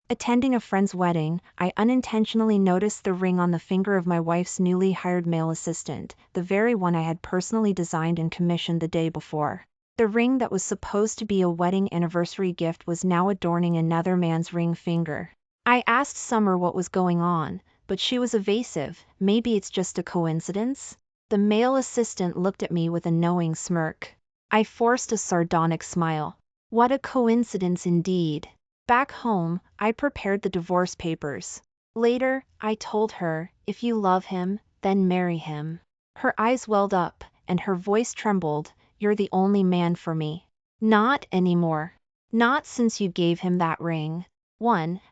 Attending a friend's wedding, I unintentionally noticed the ring on the finger of my wife's newly hired male assistant, the very one I had personally designed and commissioned the day before. The ring that was supposed to be a wedding anniversary gift was now adorning another man's ring finger. I asked Summer what was going on, but she was evasive. Maybe it's just a coincidence? The male assistant looked at me with a knowing smirk. I forced a sardonic smile. What a coincidence indeed. Back home, I prepared the divorce papers. Later, I told her, if you love him, then marry him. Her eyes welled up, and her voice trembled. You're the only man for me. Not anymore. Not since you gave him that ring.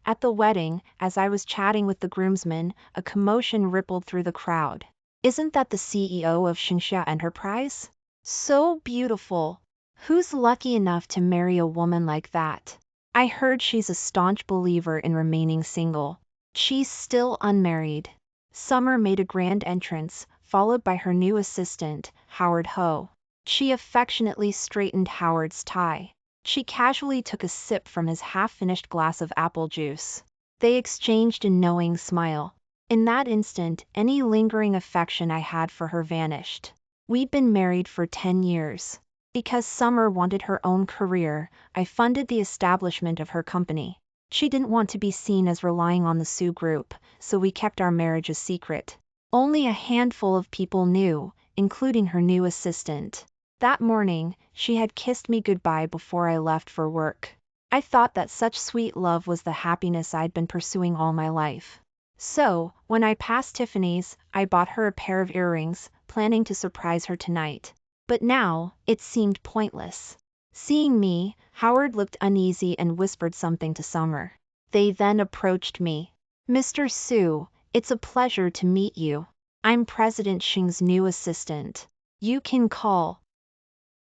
At the wedding, as I was chatting with the groomsmen, a commotion rippled through the crowd. Isn't that the CEO of Xinxia Enterprise? So beautiful. Who's lucky enough to marry a woman like that? I heard she's a staunch believer in remaining single. She's still unmarried. Summer made a grand entrance, followed by her new assistant, Howard Ho. She affectionately straightened Howard's tie. She casually took a sip from his half-finished glass of apple juice. They exchanged a knowing smile. In that instant, any lingering affection I had for her vanished. We'd been married for 10 years. Because Summer wanted her own career, I funded the establishment of her company. She didn't want to be seen as relying on the Sue Group, so we kept our marriage a secret. Only a handful of people knew, including her new assistant. That morning, she had kissed me goodbye before I left for work. I thought that such sweet love was the happiness I'd been pursuing all my life. So, when I passed Tiffany's, I bought her a pair of earrings, planning to surprise her tonight. But now, it seemed pointless. Seeing me, Howard looked uneasy and whispered something to Summer. They then approached me. Mr. Su, it's a pleasure to meet you. I'm President Xing's new assistant. You can call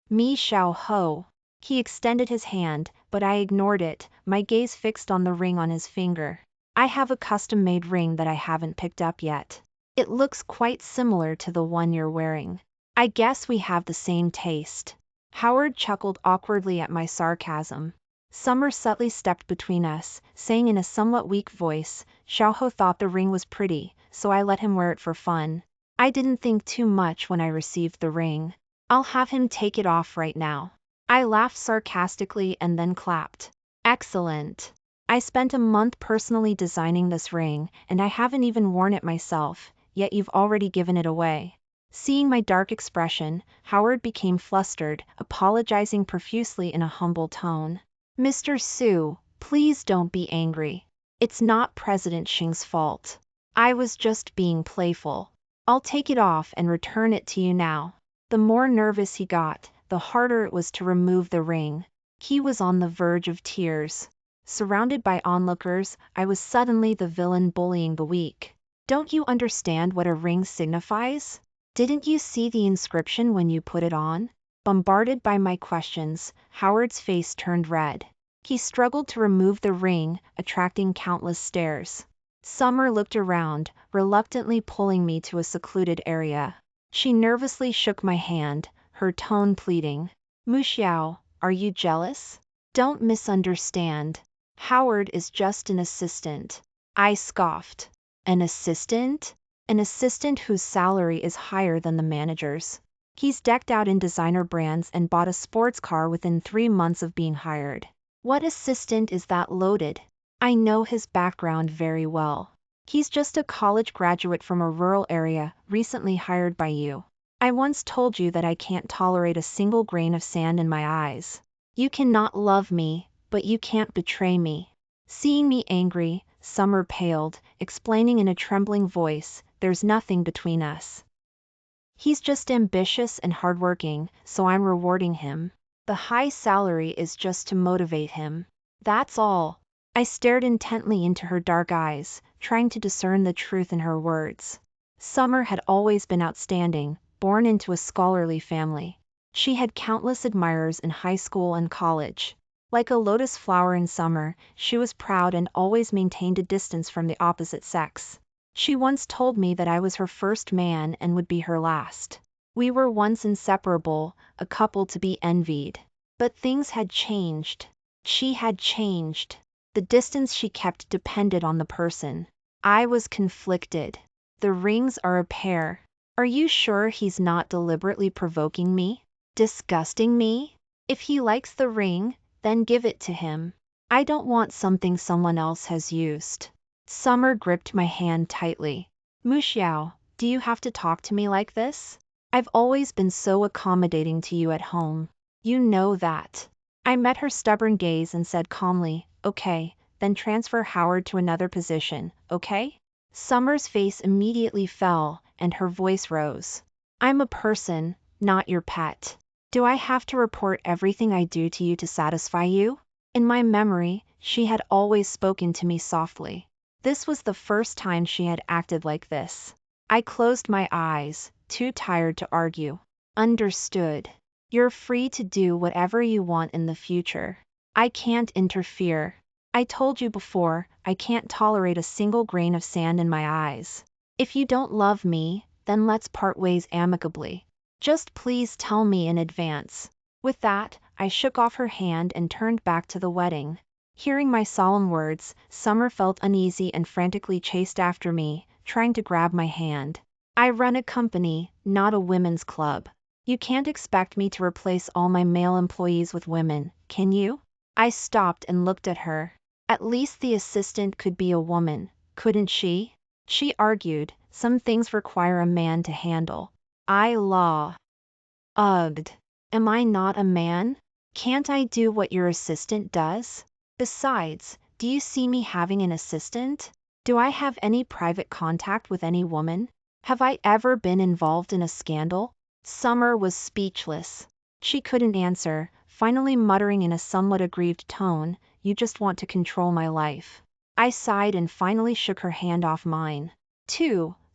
me Xiao Ho. He extended his hand, but I ignored it, my gaze fixed on the ring on his finger. I have a custom-made ring that I haven't picked up yet. It looks quite similar to the one you're wearing. I guess we have the same taste. Howard chuckled awkwardly at my sarcasm. Summer subtly stepped between us, saying in a somewhat weak voice, Xiaoho thought the ring was pretty, so I let him wear it for fun. I didn't think too much when I received the ring. I'll have him take it off right now. I laughed sarcastically and then clapped. Excellent. I spent a month personally designing this ring, and I haven't even worn it myself, yet you've already given it away. Seeing my dark expression, Howard became flustered, apologizing profusely in a humble tone. Mr. Su, please don't be angry. It's not President Xing's fault. I was just being playful. I'll take it off and return it to you now. The more nervous he got, the harder it was to remove the ring. He was on the verge of tears. Surrounded by onlookers, I was suddenly the villain bullying the weak. Don't you understand what a ring signifies? Didn't you see the inscription when you put it on? Bombarded by my questions, Howard's face turned red. He struggled to remove the ring, attracting countless stares. Summer looked around, reluctantly pulling me to a secluded area. She nervously shook my hand, her tone pleading. Mu Xiao, are you jealous? Don't misunderstand. Howard is just an assistant. I scoffed. An assistant? An assistant whose salary is higher than the manager's. He's decked out in designer brands and bought a sports car within 3 months of being hired. What assistant is that loaded? I know his background very well. He's just a college graduate from a rural area, recently hired by you. I once told you that I can't tolerate a single grain of sand in my eyes. You cannot love me, but you can't betray me. Seeing me angry, Summer paled, explaining in a trembling voice, there's nothing between us. He's just ambitious and hardworking, so I'm rewarding him. The high salary is just to motivate him. That's all. I stared intently into her dark eyes, trying to discern the truth in her words. Summer had always been outstanding, born into a scholarly family. She had countless admirers in high school and college. Like a lotus flower in summer, she was proud and always maintained a distance from the opposite sex. She once told me that I was her first man and would be her last. We were once inseparable, a couple to be envied. But things had changed. She had changed. The distance she kept depended on the person. I was conflicted. The rings are a pair. Are you sure he's not deliberately provoking me? Disgusting me? If he likes the ring, then give it to him. I don't want something someone else has used. Summer gripped my hand tightly. Muxiao, do you have to talk to me like this? I've always been so accommodating to you at home. You know that. I met her stubborn gaze and said calmly, okay, then transfer Howard to another position, okay? Summer's face immediately fell, and her voice rose. I'm a person, not your pet. Do I have to report everything I do to you to satisfy you? In my memory, she had always spoken to me softly. This was the first time she had acted like this. I closed my eyes, too tired to argue. Understood. You're free to do whatever you want in the future. I can't interfere. I told you before, I can't tolerate a single grain of sand in my eyes. If you don't love me, then let's part ways amicably. Just please tell me in advance. With that, I shook off her hand and turned back to the wedding. Hearing my solemn words, Summer felt uneasy and frantically chased after me, trying to grab my hand. I run a company, not a women's club. You can't expect me to replace all my male employees with women, can you? I stopped and looked at her. At least the assistant could be a woman, couldn't she? She argued, some things require a man to handle. Ughed. Am I not a man? Can't I do what your assistant does? Besides, do you see me having an assistant? Do I have any private contact with any woman? Have I ever been involved in a scandal? Summer was speechless. She couldn't answer, finally muttering in a somewhat aggrieved tone, you just want to control my life. I sighed and finally shook her hand off mine.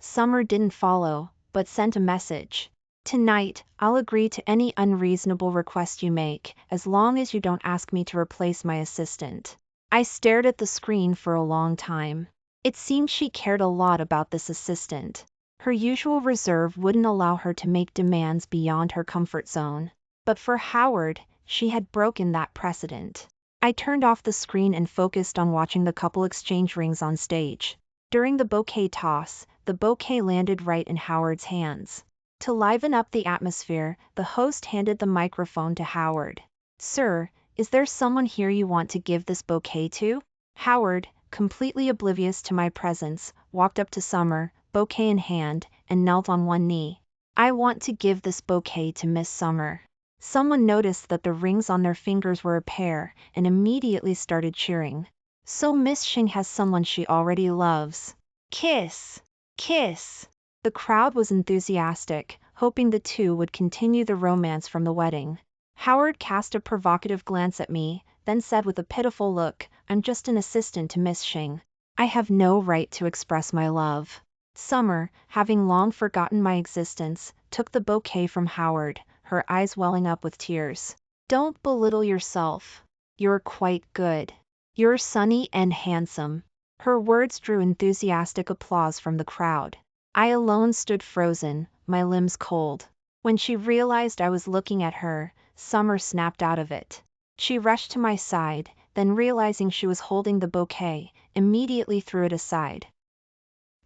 Summer didn't follow, but sent a message. Tonight, I'll agree to any unreasonable request you make, as long as you don't ask me to replace my assistant. I stared at the screen for a long time. It seemed she cared a lot about this assistant. Her usual reserve wouldn't allow her to make demands beyond her comfort zone. But for Howard, she had broken that precedent. I turned off the screen and focused on watching the couple exchange rings on stage. During the bouquet toss, the bouquet landed right in Howard's hands. To liven up the atmosphere, the host handed the microphone to Howard. Sir, is there someone here you want to give this bouquet to? Howard, completely oblivious to my presence, walked up to Summer, bouquet in hand, and knelt on one knee. I want to give this bouquet to Miss Summer. Someone noticed that the rings on their fingers were a pair, and immediately started cheering. So Miss Xing has someone she already loves. Kiss! Kiss! The crowd was enthusiastic, hoping the two would continue the romance from the wedding. Howard cast a provocative glance at me, then said with a pitiful look, I'm just an assistant to Miss Xing. I have no right to express my love. Summer, having long forgotten my existence, took the bouquet from Howard, her eyes welling up with tears. Don't belittle yourself. You're quite good. You're sunny and handsome. Her words drew enthusiastic applause from the crowd. I alone stood frozen, my limbs cold. When she realized I was looking at her, Summer snapped out of it. She rushed to my side, then realizing she was holding the bouquet, immediately threw it aside.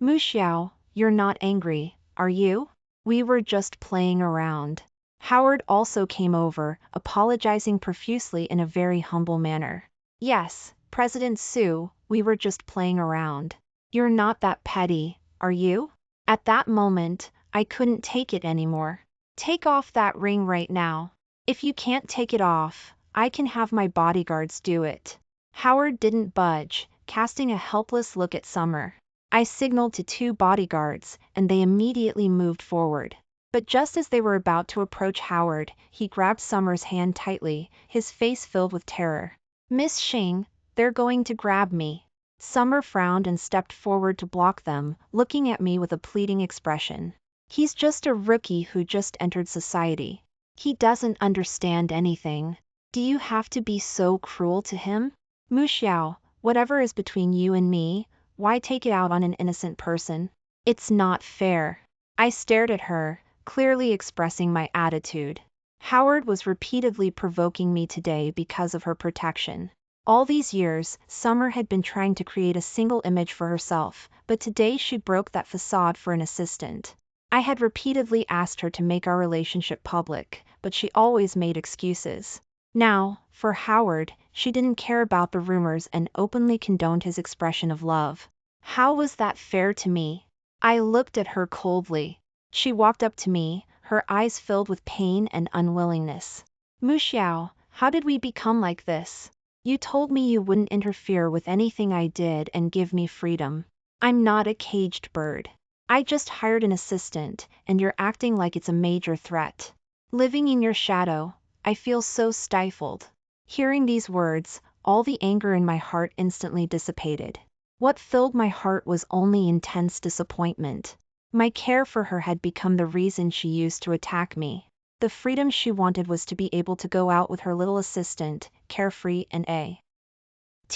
Muxiao, you're not angry, are you? We were just playing around. Howard also came over, apologizing profusely in a very humble manner. Yes, President Su, we were just playing around. You're not that petty, are you? At that moment, I couldn't take it anymore. Take off that ring right now. If you can't take it off, I can have my bodyguards do it. Howard didn't budge, casting a helpless look at Summer. I signaled to 2 bodyguards, and they immediately moved forward. But just as they were about to approach Howard, he grabbed Summer's hand tightly, his face filled with terror. Miss Xing, they're going to grab me. Summer frowned and stepped forward to block them, looking at me with a pleading expression. He's just a rookie who just entered society. He doesn't understand anything. Do you have to be so cruel to him? Muxiao, whatever is between you and me, why take it out on an innocent person? It's not fair. I stared at her, clearly expressing my attitude. Howard was repeatedly provoking me today because of her protection. All these years, Summer had been trying to create a single image for herself, but today she broke that facade for an assistant. I had repeatedly asked her to make our relationship public, but she always made excuses. Now, for Howard, she didn't care about the rumors and openly condoned his expression of love. How was that fair to me? I looked at her coldly. She walked up to me, her eyes filled with pain and unwillingness. Muxiao, how did we become like this? You told me you wouldn't interfere with anything I did and give me freedom. I'm not a caged bird. I just hired an assistant, and you're acting like it's a major threat. Living in your shadow, I feel so stifled. Hearing these words, all the anger in my heart instantly dissipated. What filled my heart was only intense disappointment. My care for her had become the reason she used to attack me. The freedom she wanted was to be able to go out with her little assistant, carefree and at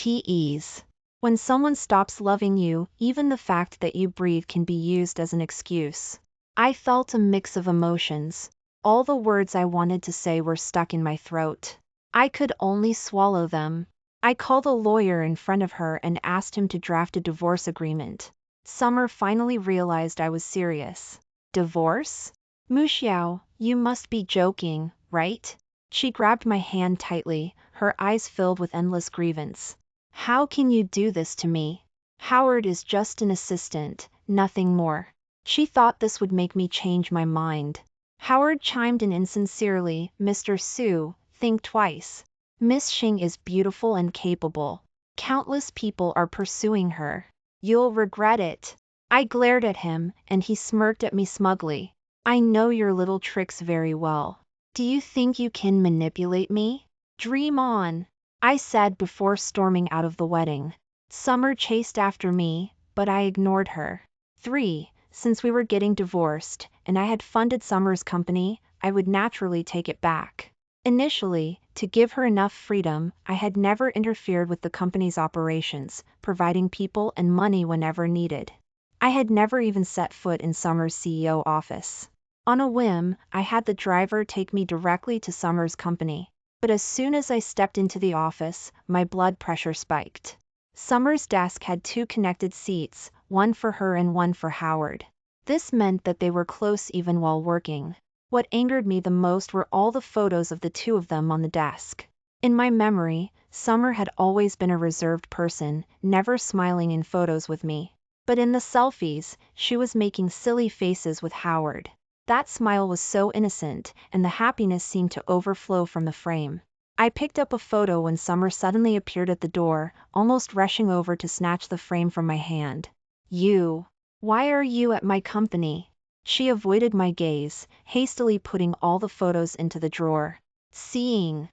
ease. When someone stops loving you, even the fact that you breathe can be used as an excuse. I felt a mix of emotions. All the words I wanted to say were stuck in my throat. I could only swallow them. I called a lawyer in front of her and asked him to draft a divorce agreement. Summer finally realized I was serious. Divorce? Muxiao, you must be joking, right? She grabbed my hand tightly, her eyes filled with endless grievance. How can you do this to me? Howard is just an assistant, nothing more. She thought this would make me change my mind. Howard chimed in insincerely, Mr. Su, think twice. Miss Xing is beautiful and capable. Countless people are pursuing her. You'll regret it. I glared at him, and he smirked at me smugly. I know your little tricks very well. Do you think you can manipulate me? Dream on, I said before storming out of the wedding. Summer chased after me, but I ignored her. 3. Since we were getting divorced, and I had funded Summer's company, I would naturally take it back. Initially, to give her enough freedom, I had never interfered with the company's operations, providing people and money whenever needed. I had never even set foot in Summer's CEO office. On a whim, I had the driver take me directly to Summer's company. But as soon as I stepped into the office, my blood pressure spiked. Summer's desk had 2 connected seats, one for her and one for Howard. This meant that they were close even while working. What angered me the most were all the photos of the 2 of them on the desk. In my memory, Summer had always been a reserved person, never smiling in photos with me. But in the selfies, she was making silly faces with Howard. That smile was so innocent, and the happiness seemed to overflow from the frame. I picked up a photo when Summer suddenly appeared at the door, almost rushing over to snatch the frame from my hand. You. Why are you at my company? She avoided my gaze, hastily putting all the photos into the drawer. Seeing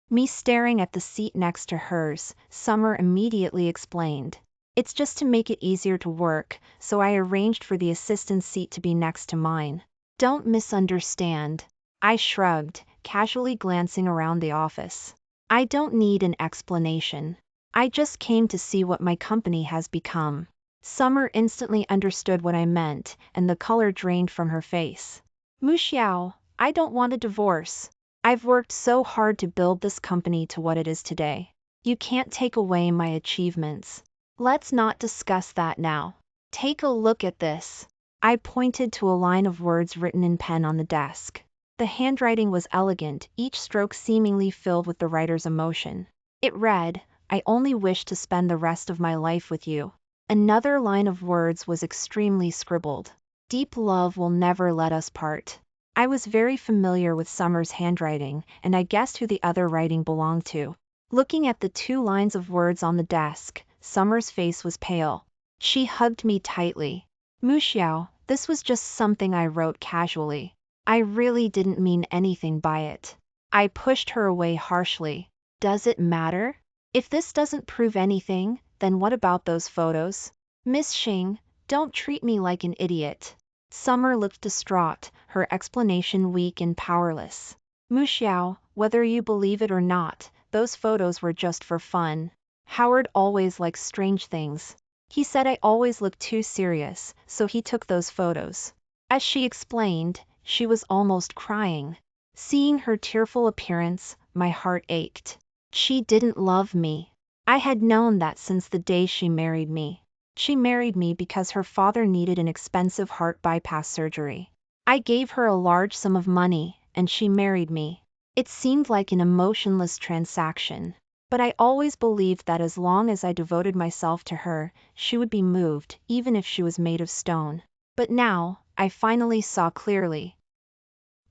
me staring at the seat next to hers, Summer immediately explained. It's just to make it easier to work, so I arranged for the assistant's seat to be next to mine. Don't misunderstand. I shrugged, casually glancing around the office. I don't need an explanation. I just came to see what my company has become. Summer instantly understood what I meant, and the color drained from her face. Muxiao, I don't want a divorce. I've worked so hard to build this company to what it is today. You can't take away my achievements. Let's not discuss that now. Take a look at this. I pointed to a line of words written in pen on the desk. The handwriting was elegant, each stroke seemingly filled with the writer's emotion. It read, I only wish to spend the rest of my life with you. Another line of words was extremely scribbled. Deep love will never let us part. I was very familiar with Summer's handwriting, and I guessed who the other writing belonged to. Looking at the 2 lines of words on the desk, Summer's face was pale. She hugged me tightly. Muxiao, this was just something I wrote casually. I really didn't mean anything by it. I pushed her away harshly. Does it matter? If this doesn't prove anything, then what about those photos? Miss Xing, don't treat me like an idiot. Summer looked distraught, her explanation weak and powerless. Muxiao, whether you believe it or not, those photos were just for fun. Howard always likes strange things. He said I always looked too serious, so he took those photos. As she explained, she was almost crying. Seeing her tearful appearance, my heart ached. She didn't love me. I had known that since the day she married me. She married me because her father needed an expensive heart bypass surgery. I gave her a large sum of money, and she married me. It seemed like an emotionless transaction. But I always believed that as long as I devoted myself to her, she would be moved, even if she was made of stone. But now, I finally saw clearly.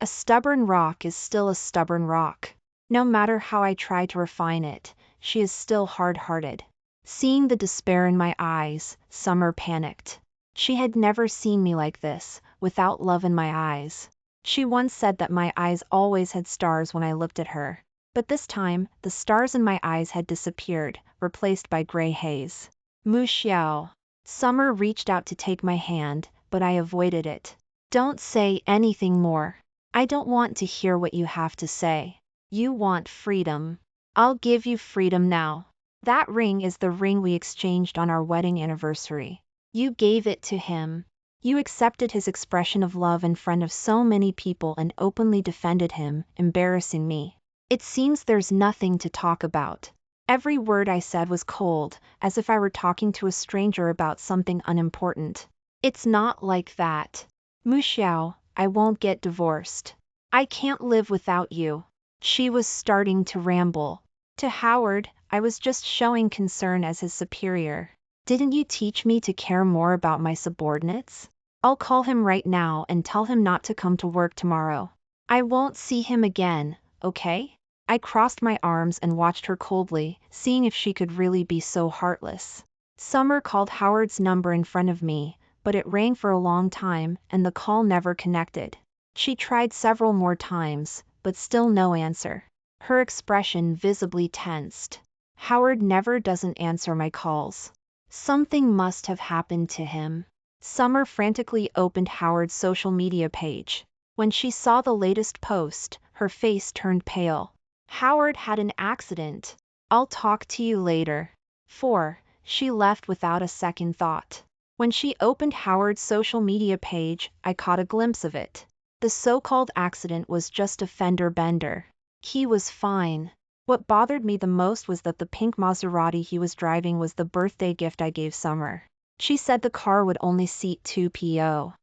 A stubborn rock is still a stubborn rock. No matter how I try to refine it, she is still hard-hearted. Seeing the despair in my eyes, Summer panicked. She had never seen me like this, without love in my eyes. She once said that my eyes always had stars when I looked at her. But this time, the stars in my eyes had disappeared, replaced by gray haze. Mu Xiao. Summer reached out to take my hand, but I avoided it. Don't say anything more. I don't want to hear what you have to say. You want freedom. I'll give you freedom now. That ring is the ring we exchanged on our wedding anniversary. You gave it to him. You accepted his expression of love in front of so many people and openly defended him, embarrassing me. It seems there's nothing to talk about. Every word I said was cold, as if I were talking to a stranger about something unimportant. It's not like that. Mu Xiao, I won't get divorced. I can't live without you. She was starting to ramble. To Howard, I was just showing concern as his superior. Didn't you teach me to care more about my subordinates? I'll call him right now and tell him not to come to work tomorrow. I won't see him again, okay? I crossed my arms and watched her coldly, seeing if she could really be so heartless. Summer called Howard's number in front of me, but it rang for a long time and the call never connected. She tried several more times, but still no answer. Her expression visibly tensed. Howard never doesn't answer my calls. Something must have happened to him. Summer frantically opened Howard's social media page. When she saw the latest post, her face turned pale. Howard had an accident. I'll talk to you later. 4. She left without a second thought. When she opened Howard's social media page, I caught a glimpse of it. The so-called accident was just a fender bender. He was fine. What bothered me the most was that the pink Maserati he was driving was the birthday gift I gave Summer. She said the car would only seat 2 PLE,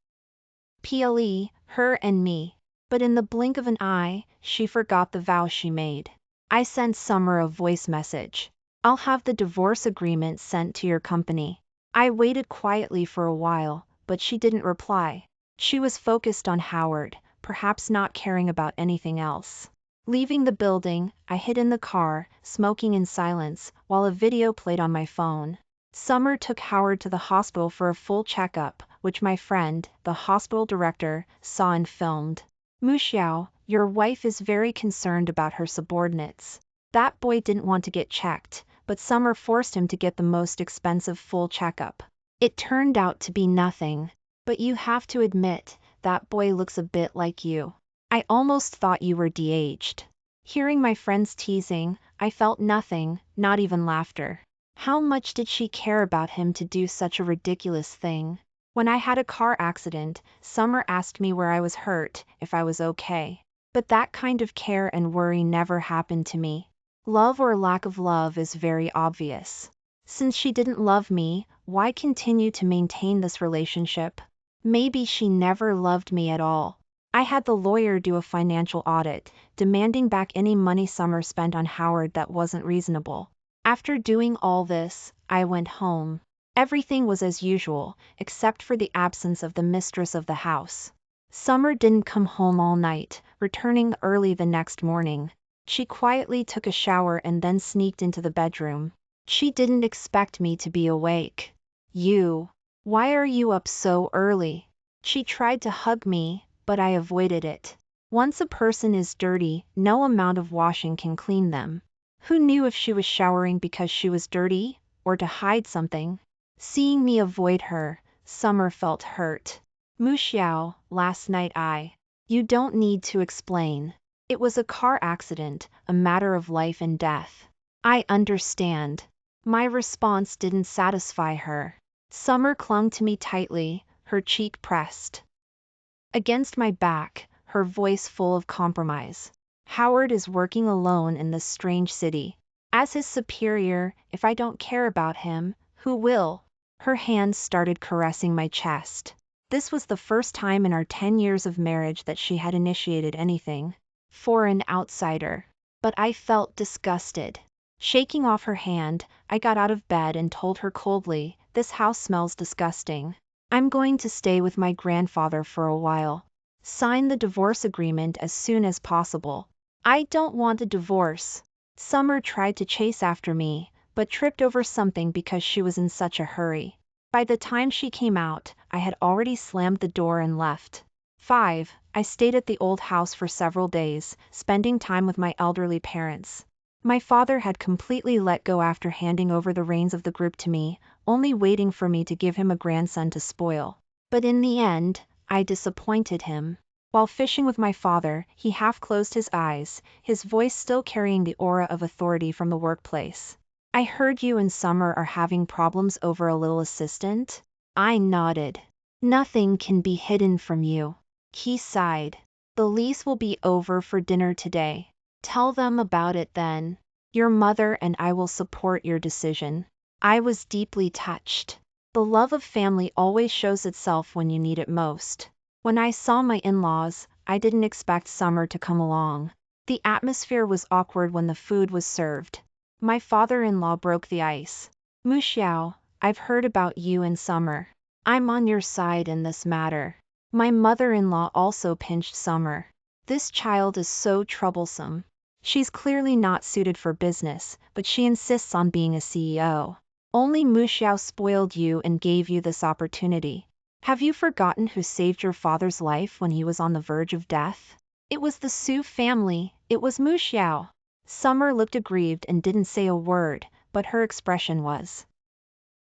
her and me. But in the blink of an eye, she forgot the vow she made. I sent Summer a voice message. I'll have the divorce agreement sent to your company. I waited quietly for a while, but she didn't reply. She was focused on Howard, perhaps not caring about anything else. Leaving the building, I hid in the car, smoking in silence, while a video played on my phone. Summer took Howard to the hospital for a full checkup, which my friend, the hospital director, saw and filmed. Mu Xiao, your wife is very concerned about her subordinates. That boy didn't want to get checked, but Summer forced him to get the most expensive full checkup. It turned out to be nothing. But you have to admit, that boy looks a bit like you. I almost thought you were de-aged. Hearing my friends teasing, I felt nothing, not even laughter. How much did she care about him to do such a ridiculous thing? When I had a car accident, Summer asked me where I was hurt, if I was okay. But that kind of care and worry never happened to me. Love or lack of love is very obvious. Since she didn't love me, why continue to maintain this relationship? Maybe she never loved me at all. I had the lawyer do a financial audit, demanding back any money Summer spent on Howard that wasn't reasonable. After doing all this, I went home. Everything was as usual, except for the absence of the mistress of the house. Summer didn't come home all night, returning early the next morning. She quietly took a shower and then sneaked into the bedroom. She didn't expect me to be awake. Why are you up so early? She tried to hug me, but I avoided it. Once a person is dirty, no amount of washing can clean them. Who knew if she was showering because she was dirty, or to hide something? Seeing me avoid her, Summer felt hurt. Mu Xiao, last night You don't need to explain. It was a car accident, a matter of life and death. I understand. My response didn't satisfy her. Summer clung to me tightly, her cheek pressed against my back, her voice full of compromise. Howard is working alone in this strange city. As his superior, if I don't care about him, who will? Her hands started caressing my chest. This was the first time in our 10 years of marriage that she had initiated anything. For an outsider. But I felt disgusted. Shaking off her hand, I got out of bed and told her coldly, "This house smells disgusting. I'm going to stay with my grandfather for a while. Sign the divorce agreement as soon as possible." "I don't want a divorce." Summer tried to chase after me, but tripped over something because she was in such a hurry. By the time she came out, I had already slammed the door and left. 5. I stayed at the old house for several days, spending time with my elderly parents. My father had completely let go after handing over the reins of the group to me, only waiting for me to give him a grandson to spoil. But in the end, I disappointed him. While fishing with my father, he half closed his eyes, his voice still carrying the aura of authority from the workplace. "I heard you and Summer are having problems over a little assistant?" I nodded. "Nothing can be hidden from you." He sighed. "The lease will be over for dinner today. Tell them about it then. Your mother and I will support your decision." I was deeply touched. The love of family always shows itself when you need it most. When I saw my in-laws, I didn't expect Summer to come along. The atmosphere was awkward when the food was served. My father-in-law broke the ice. "Mu Xiao, I've heard about you and Summer. I'm on your side in this matter." My mother-in-law also pinched Summer. "This child is so troublesome. She's clearly not suited for business, but she insists on being a CEO. Only Mu Xiao spoiled you and gave you this opportunity. Have you forgotten who saved your father's life when he was on the verge of death? It was the Su family, it was Mu Xiao." Summer looked aggrieved and didn't say a word, but her expression was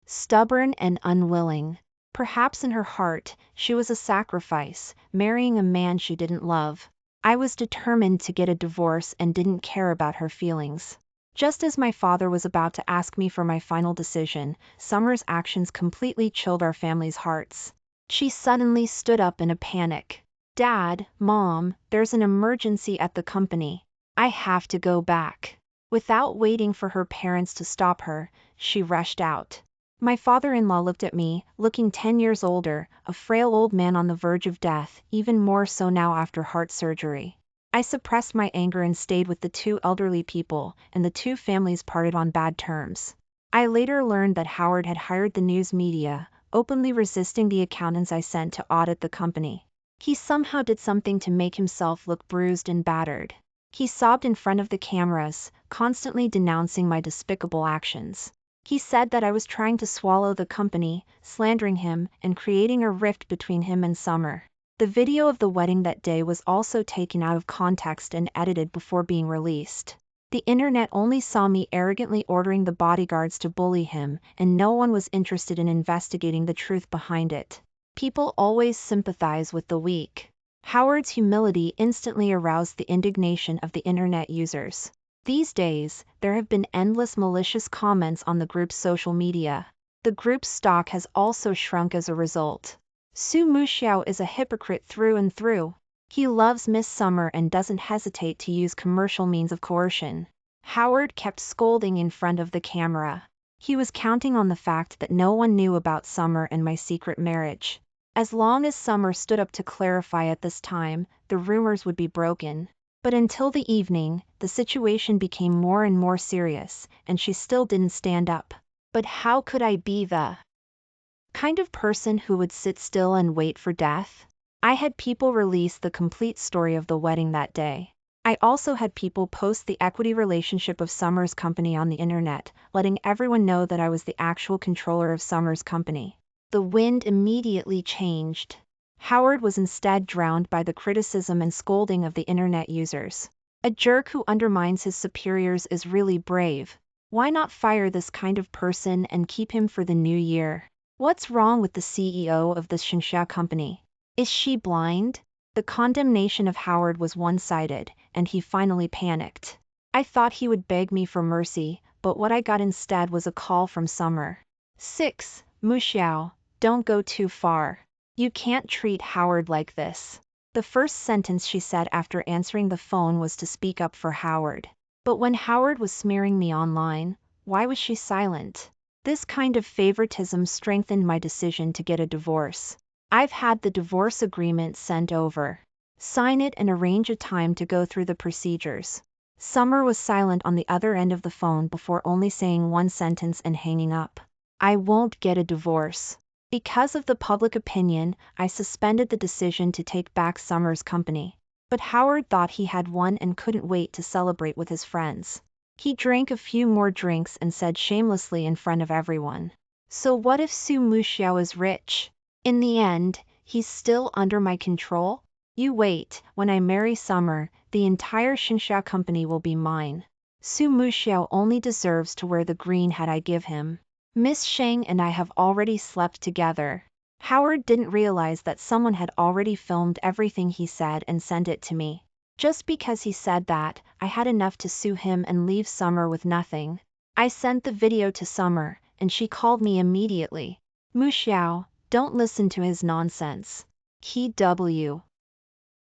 stubborn and unwilling. Perhaps in her heart, she was a sacrifice, marrying a man she didn't love. I was determined to get a divorce and didn't care about her feelings. Just as my father was about to ask me for my final decision, Summer's actions completely chilled our family's hearts. She suddenly stood up in a panic. "Dad, Mom, there's an emergency at the company. I have to go back." Without waiting for her parents to stop her, she rushed out. My father-in-law looked at me, looking 10 years older, a frail old man on the verge of death, even more so now after heart surgery. I suppressed my anger and stayed with the two elderly people, and the two families parted on bad terms. I later learned that Howard had hired the news media, openly resisting the accountants I sent to audit the company. He somehow did something to make himself look bruised and battered. He sobbed in front of the cameras, constantly denouncing my despicable actions. He said that I was trying to swallow the company, slandering him, and creating a rift between him and Summer. The video of the wedding that day was also taken out of context and edited before being released. The internet only saw me arrogantly ordering the bodyguards to bully him, and no one was interested in investigating the truth behind it. People always sympathize with the weak. Howard's humility instantly aroused the indignation of the internet users. These days, there have been endless malicious comments on the group's social media. The group's stock has also shrunk as a result. Su Mu Xiao is a hypocrite through and through. He loves Miss Summer and doesn't hesitate to use commercial means of coercion. Howard kept scolding in front of the camera. He was counting on the fact that no one knew about Summer and my secret marriage. As long as Summer stood up to clarify at this time, the rumors would be broken. But until the evening, the situation became more and more serious, and she still didn't stand up. But how could I be the kind of person who would sit still and wait for death? I had people release the complete story of the wedding that day. I also had people post the equity relationship of Summer's company on the internet, letting everyone know that I was the actual controller of Summer's company. The wind immediately changed. Howard was instead drowned by the criticism and scolding of the internet users. A jerk who undermines his superiors is really brave. Why not fire this kind of person and keep him for the new year? What's wrong with the CEO of the Xinxia company? Is she blind? The condemnation of Howard was one-sided, and he finally panicked. I thought he would beg me for mercy, but what I got instead was a call from Summer. 6. Mu Xiao, don't go too far. You can't treat Howard like this. The first sentence she said after answering the phone was to speak up for Howard. But when Howard was smearing me online, why was she silent? This kind of favoritism strengthened my decision to get a divorce. I've had the divorce agreement sent over. Sign it and arrange a time to go through the procedures. Summer was silent on the other end of the phone before only saying one sentence and hanging up. I won't get a divorce. Because of the public opinion, I suspended the decision to take back Summer's company. But Howard thought he had won and couldn't wait to celebrate with his friends. He drank a few more drinks and said shamelessly in front of everyone, "So what if Su Muxiao is rich? In the end, he's still under my control? You wait, when I marry Summer, the entire Xinxia company will be mine. Su Muxiao only deserves to wear the green hat I give him. Miss Shang and I have already slept together." Howard didn't realize that someone had already filmed everything he said and sent it to me. Just because he said that, I had enough to sue him and leave Summer with nothing. I sent the video to Summer, and she called me immediately. "Muxiao, don't listen to his nonsense. He w.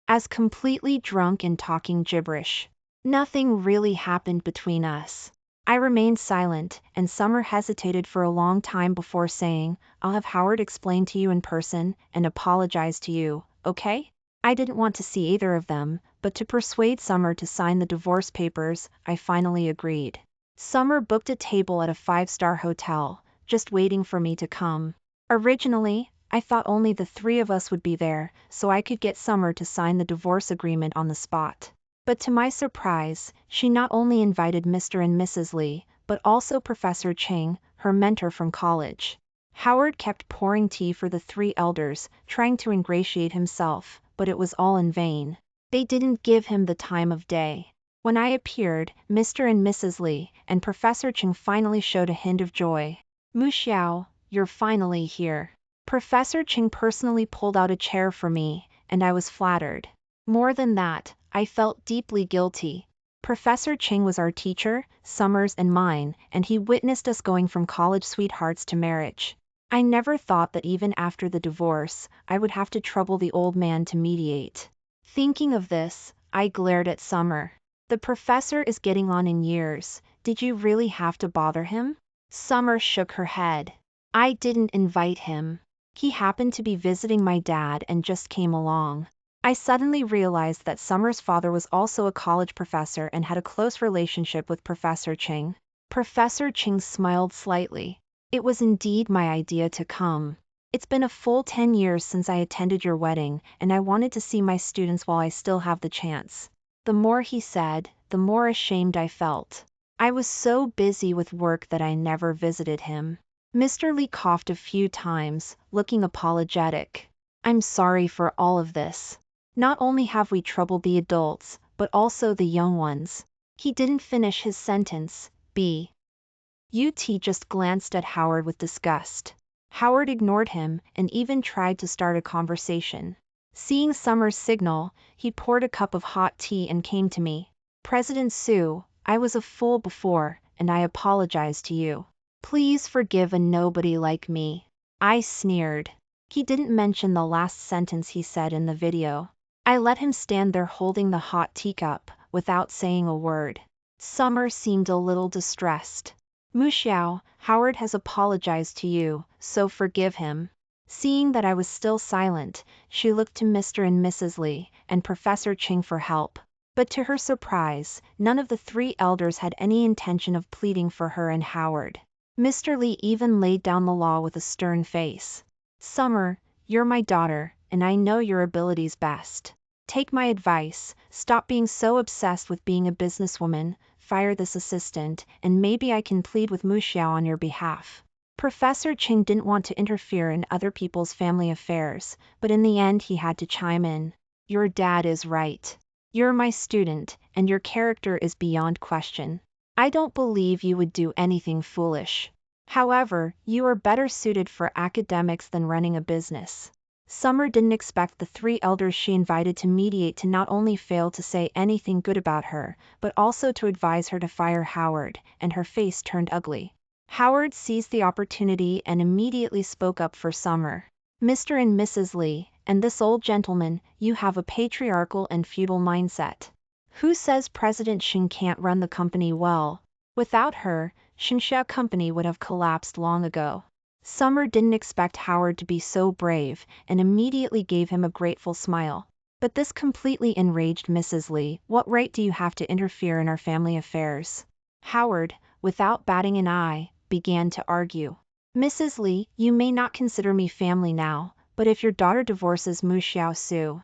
as completely drunk and talking gibberish. Nothing really happened between us." I remained silent, and Summer hesitated for a long time before saying, "I'll have Howard explain to you in person and apologize to you, okay?" I didn't want to see either of them, but to persuade Summer to sign the divorce papers, I finally agreed. Summer booked a table at a 5-star hotel, just waiting for me to come. Originally, I thought only the three of us would be there, so I could get Summer to sign the divorce agreement on the spot. But to my surprise, she not only invited Mr. and Mrs. Lee, but also Professor Cheng, her mentor from college. Howard kept pouring tea for the three elders, trying to ingratiate himself, but it was all in vain. They didn't give him the time of day. When I appeared, Mr. and Mrs. Lee and Professor Cheng finally showed a hint of joy. "Muxiao, you're finally here." Professor Cheng personally pulled out a chair for me, and I was flattered. More than that, I felt deeply guilty. Professor Cheng was our teacher, Summer's and mine, and he witnessed us going from college sweethearts to marriage. I never thought that even after the divorce, I would have to trouble the old man to mediate. Thinking of this, I glared at Summer. "The professor is getting on in years. Did you really have to bother him?" Summer shook her head. "I didn't invite him. He happened to be visiting my dad and just came along." I suddenly realized that Summer's father was also a college professor and had a close relationship with Professor Cheng. Professor Cheng smiled slightly. "It was indeed my idea to come. It's been a full 10 years since I attended your wedding, and I wanted to see my students while I still have the chance." The more he said, the more ashamed I felt. I was so busy with work that I never visited him. Mr. Lee coughed a few times, looking apologetic. "I'm sorry for all of this. Not only have we troubled the adults, but also the young ones." He didn't finish his sentence. Ut just glanced at Howard with disgust. Howard ignored him and even tried to start a conversation. Seeing Summer's signal, he poured a cup of hot tea and came to me. "President Su, I was a fool before, and I apologize to you. Please forgive a nobody like me." I sneered. He didn't mention the last sentence he said in the video. I let him stand there holding the hot teacup, without saying a word. Summer seemed a little distressed. "Muxiao, Howard has apologized to you, so forgive him." Seeing that I was still silent, she looked to Mr. and Mrs. Lee and Professor Cheng for help. But to her surprise, none of the three elders had any intention of pleading for her and Howard. Mr. Lee even laid down the law with a stern face. "Summer, you're my daughter, and I know your abilities best. Take my advice, stop being so obsessed with being a businesswoman, fire this assistant, and maybe I can plead with Muxiao on your behalf." Professor Cheng didn't want to interfere in other people's family affairs, but in the end he had to chime in. "Your dad is right. You're my student, and your character is beyond question. I don't believe you would do anything foolish. However, you are better suited for academics than running a business." Summer didn't expect the three elders she invited to mediate to not only fail to say anything good about her, but also to advise her to fire Howard, and her face turned ugly. Howard seized the opportunity and immediately spoke up for Summer. "Mr. and Mrs. Lee, and this old gentleman, you have a patriarchal and feudal mindset. Who says President Xing can't run the company well? Without her, Xingxia company would have collapsed long ago. Summer didn't expect Howard to be so brave and immediately gave him a grateful smile. But this completely enraged Mrs. Li. What right do you have to interfere in our family affairs? Howard, without batting an eye, began to argue. Mrs. Li, you may not consider me family now, but if your daughter divorces Mu Xiaosu,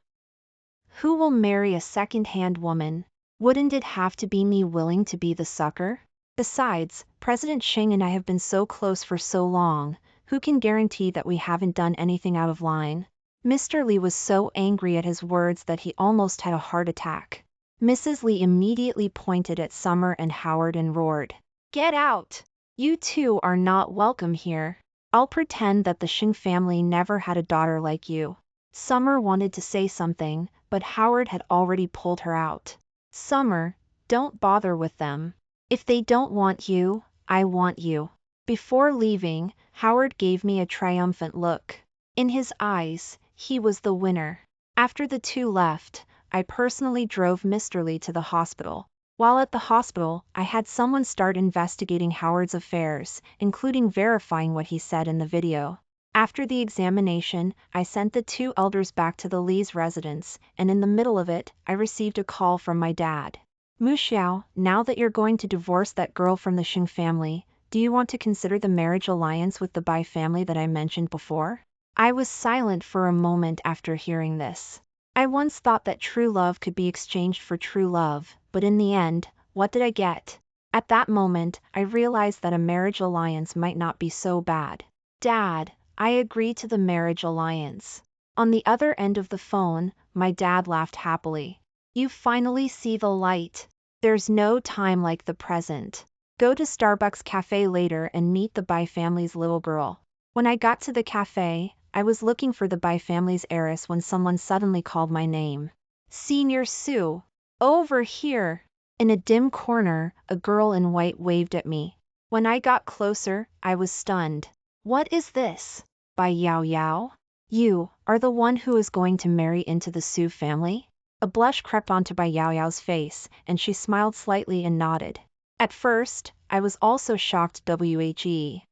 who will marry a second-hand woman? Wouldn't it have to be me willing to be the sucker? Besides, President Xing and I have been so close for so long, who can guarantee that we haven't done anything out of line? Mr. Li was so angry at his words that he almost had a heart attack. Mrs. Li immediately pointed at Summer and Howard and roared, "Get out! You two are not welcome here. I'll pretend that the Xing family never had a daughter like you." Summer wanted to say something, but Howard had already pulled her out. Summer, don't bother with them. If they don't want you, I want you. Before leaving, Howard gave me a triumphant look. In his eyes, he was the winner. After the two left, I personally drove Mr. Li to the hospital. While at the hospital, I had someone start investigating Howard's affairs, including verifying what he said in the video. After the examination, I sent the two elders back to the Li's residence, and in the middle of it, I received a call from my dad. Mu Xiao, now that you're going to divorce that girl from the Xing family, do you want to consider the marriage alliance with the Bai family that I mentioned before? I was silent for a moment after hearing this. I once thought that true love could be exchanged for true love, but in the end, what did I get? At that moment, I realized that a marriage alliance might not be so bad. Dad, I agree to the marriage alliance. On the other end of the phone, my dad laughed happily. You finally see the light. There's no time like the present. Go to Starbucks cafe later and meet the Bai family's little girl. When I got to the cafe, I was looking for the Bai family's heiress when someone suddenly called my name. Senior Sue. Over here. In a dim corner, a girl in white waved at me. When I got closer, I was stunned. What is this? Bai Yao Yao? You are the one who is going to marry into the Su family? A blush crept onto Bai Yao Yao's face, and she smiled slightly and nodded. At first, I was also shocked. WHE.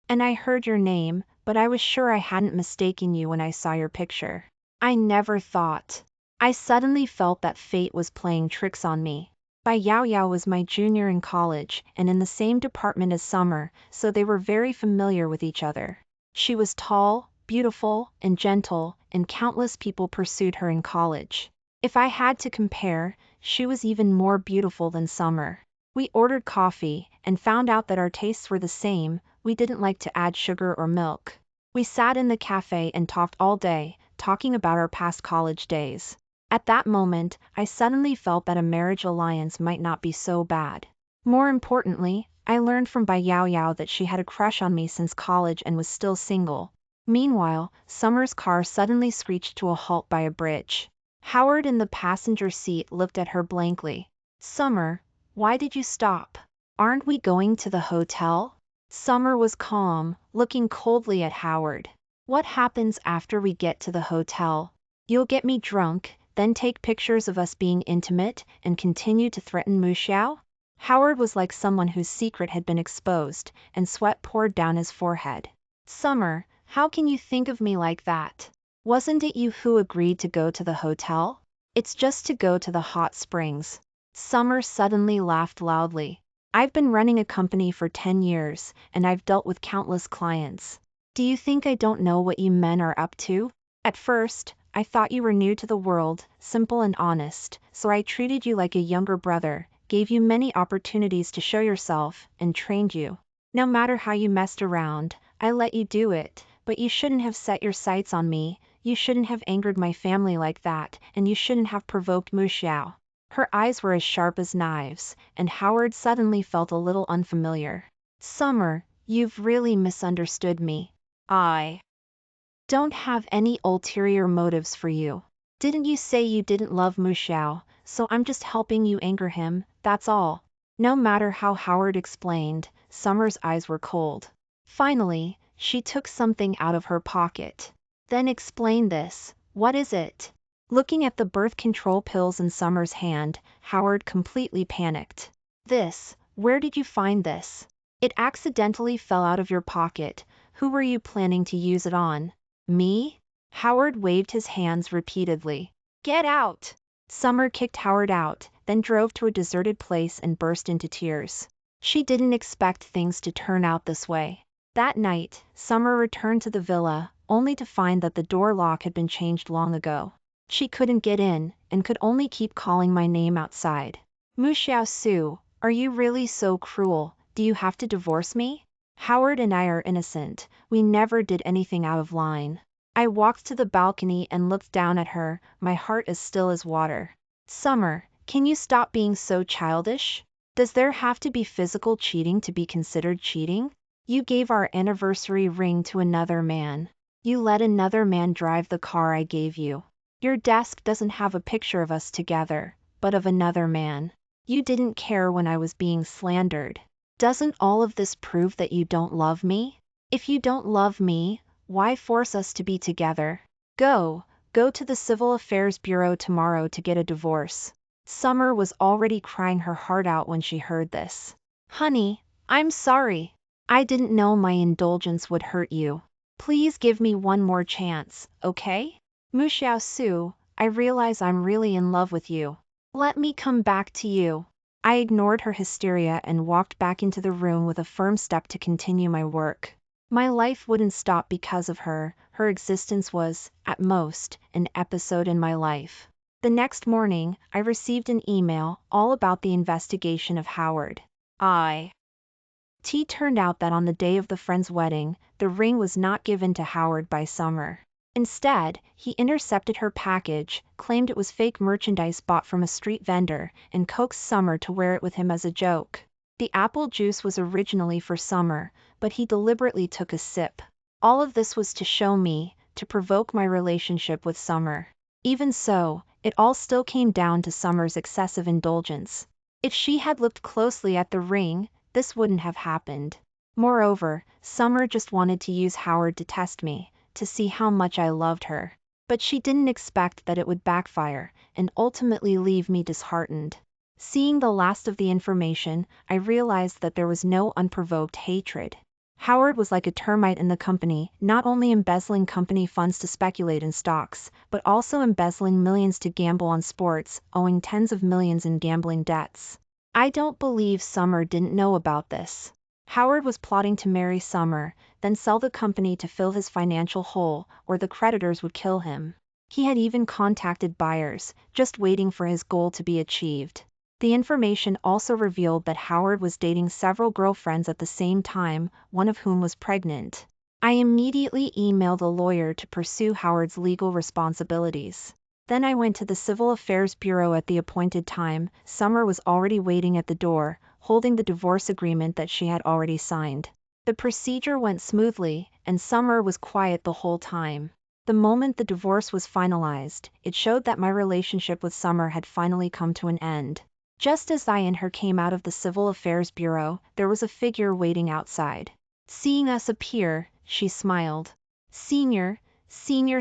And I heard your name, but I was sure I hadn't mistaken you when I saw your picture. I never thought. I suddenly felt that fate was playing tricks on me. Bai Yao Yao was my junior in college and in the same department as Summer, so they were very familiar with each other. She was tall, beautiful, and gentle, and countless people pursued her in college. If I had to compare, she was even more beautiful than Summer. We ordered coffee and found out that our tastes were the same. We didn't like to add sugar or milk. We sat in the cafe and talked all day, talking about our past college days. At that moment, I suddenly felt that a marriage alliance might not be so bad. More importantly, I learned from Bai Yao Yao that she had a crush on me since college and was still single. Meanwhile, Summer's car suddenly screeched to a halt by a bridge. Howard in the passenger seat looked at her blankly. Summer, why did you stop? Aren't we going to the hotel? Summer was calm, looking coldly at Howard. What happens after we get to the hotel? You'll get me drunk, then take pictures of us being intimate, and continue to threaten Mu Xiao? Howard was like someone whose secret had been exposed, and sweat poured down his forehead. Summer, how can you think of me like that? Wasn't it you who agreed to go to the hotel? It's just to go to the hot springs. Summer suddenly laughed loudly. I've been running a company for 10 years, and I've dealt with countless clients. Do you think I don't know what you men are up to? At first, I thought you were new to the world, simple and honest, so I treated you like a younger brother, gave you many opportunities to show yourself, and trained you. No matter how you messed around, I let you do it, but you shouldn't have set your sights on me, you shouldn't have angered my family like that, and you shouldn't have provoked Mu Xiao. Her eyes were as sharp as knives, and Howard suddenly felt a little unfamiliar. Summer, you've really misunderstood me. I don't have any ulterior motives for you. Didn't you say you didn't love Mu Xiao, so I'm just helping you anger him, that's all. No matter how Howard explained, Summer's eyes were cold. Finally, she took something out of her pocket. Then explain this, what is it? Looking at the birth control pills in Summer's hand, Howard completely panicked. Where did you find this? It accidentally fell out of your pocket. Who were you planning to use it on? Me? Howard waved his hands repeatedly. Get out! Summer kicked Howard out, then drove to a deserted place and burst into tears. She didn't expect things to turn out this way. That night, Summer returned to the villa, only to find that the door lock had been changed long ago. She couldn't get in, and could only keep calling my name outside. Mu Xiao Su, are you really so cruel? Do you have to divorce me? Howard and I are innocent. We never did anything out of line. I walked to the balcony and looked down at her, my heart as still as water. Summer, can you stop being so childish? Does there have to be physical cheating to be considered cheating? You gave our anniversary ring to another man. You let another man drive the car I gave you. Your desk doesn't have a picture of us together, but of another man. You didn't care when I was being slandered. Doesn't all of this prove that you don't love me? If you don't love me, why force us to be together? Go to the Civil Affairs Bureau tomorrow to get a divorce. Summer was already crying her heart out when she heard this. Honey, I'm sorry. I didn't know my indulgence would hurt you. Please give me one more chance, okay? Mu Xiao Su, I realize I'm really in love with you. Let me come back to you. I ignored her hysteria and walked back into the room with a firm step to continue my work. My life wouldn't stop because of her. Her existence was, at most, an episode in my life. The next morning, I received an email all about the investigation of Howard. It turned out that on the day of the friend's wedding, the ring was not given to Howard by Summer. Instead, he intercepted her package, claimed it was fake merchandise bought from a street vendor, and coaxed Summer to wear it with him as a joke. The apple juice was originally for Summer, but he deliberately took a sip. All of this was to show me, to provoke my relationship with Summer. Even so, it all still came down to Summer's excessive indulgence. If she had looked closely at the ring, this wouldn't have happened. Moreover, Summer just wanted to use Howard to test me, to see how much I loved her. But she didn't expect that it would backfire, and ultimately leave me disheartened. Seeing the last of the information, I realized that there was no unprovoked hatred. Howard was like a termite in the company, not only embezzling company funds to speculate in stocks, but also embezzling millions to gamble on sports, owing tens of millions in gambling debts. I don't believe Summer didn't know about this. Howard was plotting to marry Summer, then sell the company to fill his financial hole, or the creditors would kill him. He had even contacted buyers, just waiting for his goal to be achieved. The information also revealed that Howard was dating several girlfriends at the same time, one of whom was pregnant. I immediately emailed a lawyer to pursue Howard's legal responsibilities. Then I went to the Civil Affairs Bureau at the appointed time. Summer was already waiting at the door, holding the divorce agreement that she had already signed. The procedure went smoothly, and Summer was quiet the whole time. The moment the divorce was finalized, it showed that my relationship with Summer had finally come to an end. Just as I and her came out of the Civil Affairs Bureau, there was a figure waiting outside. Seeing us appear, she smiled. Senior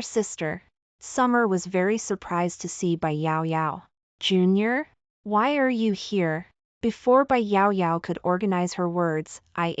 sister. Summer was very surprised to see Bai Yao Yao. Junior? Why are you here? Before Bai Yao Yao could organize her words, I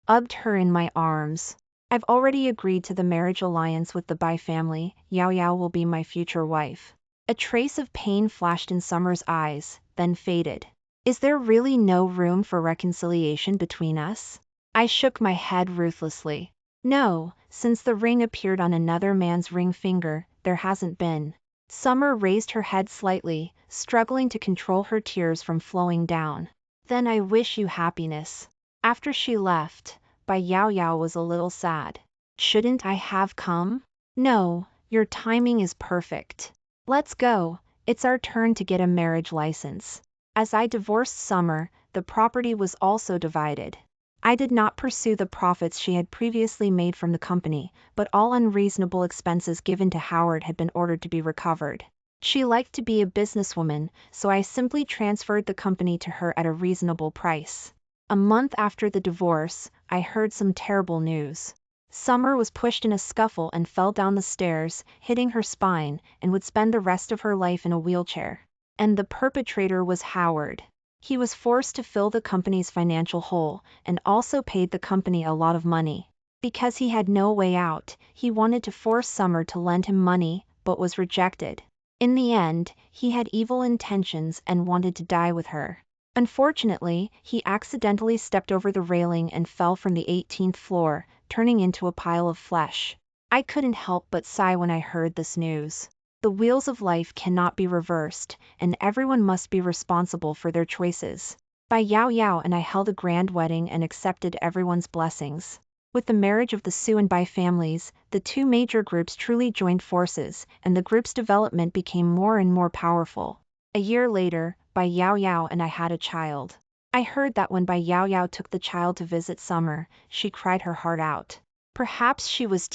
hugged her in my arms. I've already agreed to the marriage alliance with the Bai family. Yao Yao will be my future wife. A trace of pain flashed in Summer's eyes, then faded. Is there really no room for reconciliation between us? I shook my head ruthlessly. No, since the ring appeared on another man's ring finger, there hasn't been. Summer raised her head slightly, struggling to control her tears from flowing down. Then I wish you happiness. After she left, Bai Yao Yao was a little sad. Shouldn't I have come? No, your timing is perfect. Let's go, it's our turn to get a marriage license. As I divorced Summer, the property was also divided. I did not pursue the profits she had previously made from the company, but all unreasonable expenses given to Howard had been ordered to be recovered. She liked to be a businesswoman, so I simply transferred the company to her at a reasonable price. A month after the divorce, I heard some terrible news. Summer was pushed in a scuffle and fell down the stairs, hitting her spine, and would spend the rest of her life in a wheelchair. And the perpetrator was Howard. He was forced to fill the company's financial hole, and also paid the company a lot of money. Because he had no way out, he wanted to force Summer to lend him money, but was rejected. In the end, he had evil intentions and wanted to die with her. Unfortunately, he accidentally stepped over the railing and fell from the 18th floor, turning into a pile of flesh. I couldn't help but sigh when I heard this news. The wheels of life cannot be reversed, and everyone must be responsible for their choices. Bai Yao Yao and I held a grand wedding and accepted everyone's blessings. With the marriage of the Su and Bai families, the two major groups truly joined forces, and the group's development became more and more powerful. A year later, Bai Yao Yao and I had a child. I heard that when Bai Yao Yao took the child to visit Summer, she cried her heart out. Perhaps she was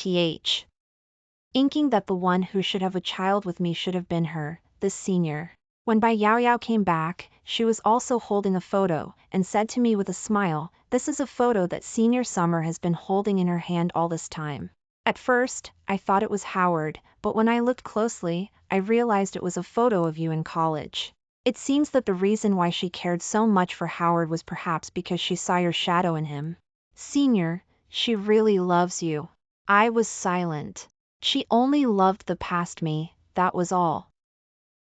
inking that the one who should have a child with me should have been her, this senior. When Bai Yao Yao came back, she was also holding a photo, and said to me with a smile, "This is a photo that Senior Summer has been holding in her hand all this time." At first, I thought it was Howard, but when I looked closely, I realized it was a photo of you in college. It seems that the reason why she cared so much for Howard was perhaps because she saw your shadow in him. Senior, she really loves you. I was silent. She only loved the past me, that was all.